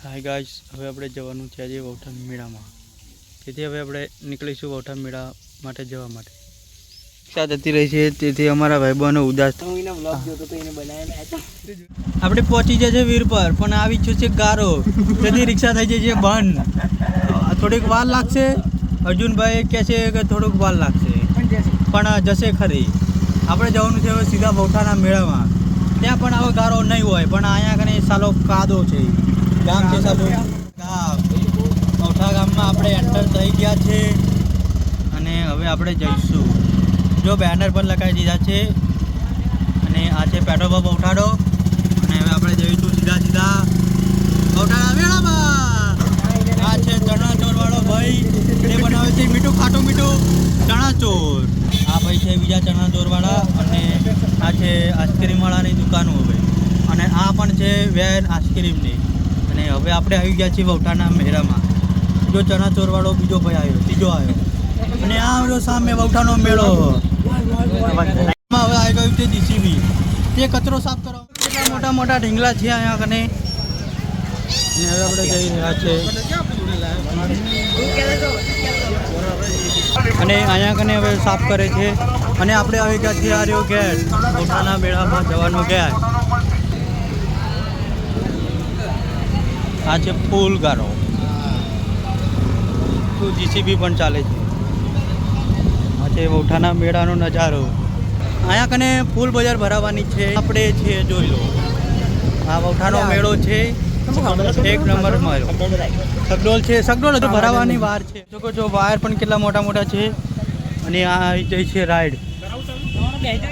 Hi guys, હવે આપણે જવાનું છે આજે વૌઠા મેળામાં. તેથી હવે આપણે નીકળીશું વૌઠા મેળા માટે જવા માટે. રિક્ષા જતી રહી છે, તેથી અમારા ભાઈબંધો ઉદાસ. આપણે પહોંચી જશે વીર પર, પણ આવી ગયો છે ગારો, તેથી રિક્ષા થઈ જાય છે બંધ. થોડીક વાર લાગશે. અર્જુનભાઈ કહે છે કે થોડુંક વાર લાગશે, પણ જશે ખરી. આપણે જવાનું છે હવે સીધા વૌઠાના મેળામાં. ત્યાં પણ આવો ગારો નહીં હોય, પણ અહીંયા કને સાલો કાદો છે. ગામ છે સાલું ગામ. વૌઠા ગામમાં આપણે એન્ટર થઈ ગયા છે અને હવે આપણે જઈશું. જો બેનર પણ લગાવી દીધા છે અને આ છે પેટ્રોલ પંપ વૌઠાડો. અને હવે આપણે જઈશું સીધા વૌઠાના મેળામાં. આ છે ચણાચોર વાળો ભાઈ, તે બનાવે છે મીઠું ખાટું મીઠું ચણાચોર. આ ભાઈ છે બીજા ચણાચોર વાળા, અને આ છે આઈસ્ક્રીમ વાળાની દુકાનો હવે, અને આ પણ છે વેન આઈસ્ક્રીમની. અને હવે આપણે આવી ગયા છીએ વૌઠાના મેળામાં. જો ચણાચોર વાળો બીજો ભાઈ આવ્યો, ત્રીજો આવ્યો, અને આ આવ્યો સામે વૌઠાનો મેળો. હવે આવી ગયું છે જીસીબી, તે કચરો સાફ કરો. કેટલા મોટા મોટા ઢીંગલા છે અહીંયા કને. અને હવે આપણે જઈ રહ્યા છે, અને અહીંયા કને હવે સાફ કરે છે. અને આપણે આવી ગયા છીએ આ રહ્યો ગેટ, વૌઠાના મેળામાં જવાનો ગેટ. આ છે ફૂલ ગારો, તો જીસીબી પણ ચાલે છે. આ છે વૌઠાના મેળાનો નજારો. અહીંયા કને ફૂલ બજાર ભરાવાની છે, આપણે છે જોઈ લો. આ વૌઠાનો મેળો છે, એક નંબર મારો સગડોલ છે. સગડોલ હજુ ભરાવાની વાર છે. જો વાયર પણ કેટલા મોટા મોટા છે. અને આ આવી જાય છે રાઈડ.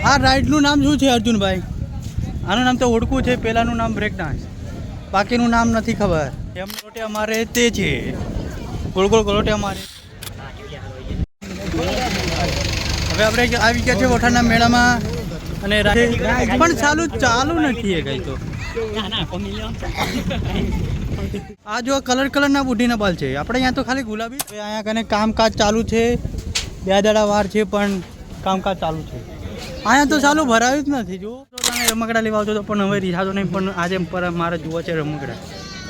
આ રાઈડનું નામ શું છે અર્જુનભાઈ? આનું નામ તો ઓળખું છે, પહેલાંનું નામ બ્રેક ડાન્સ, બાકીનું નામ નથી ખબર. એમ ગલોટે અમારે તે છે, ગોળ ગોળ ગલોટે અમારે. હવે આપણે આવી ગયા છે વૌઠાના મેળામાં, અને પણ ચાલુ નથી એ કઈ તો. આ જો કલરના બુઢીના બાલ છે. આપણે અહીંયા તો ખાલી ગુલાબી. અહીંયા કને કામકાજ ચાલુ છે, 2 દાડા વાર છે, પણ કામકાજ ચાલુ છે. અહીંયા તો ચાલુ ભરાયું જ નથી. જો તમે રમકડા લેવા આવજો તો પણ હવે રીસાતો નહીં, પણ આજે મારે જોવા છે રમકડા.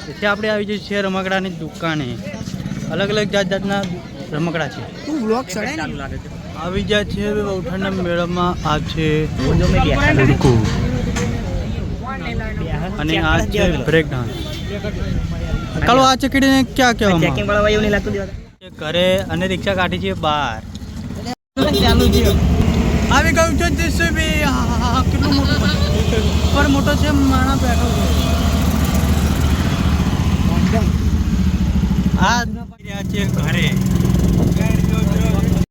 તેથી આપણે આવી જઈએ છીએ રમકડાની દુકાને. અલગ અલગ જાતના રમકડા છે. આવી જાય છે વૌઠાના મેળામાં. આ છે હુડકુ, અને આ છે બ્રેક ડાન્સ. કાલો આ ચકડીને ક્યાં કહેવામાં ઘરે, અને રિક્ષા કાઢી છે બહાર. આવી ગયું છે જીસીબી. કેટલું મોટું પર મોટો છે, માણસ બેઠો છે. આ રહ્યા છે ઘરે.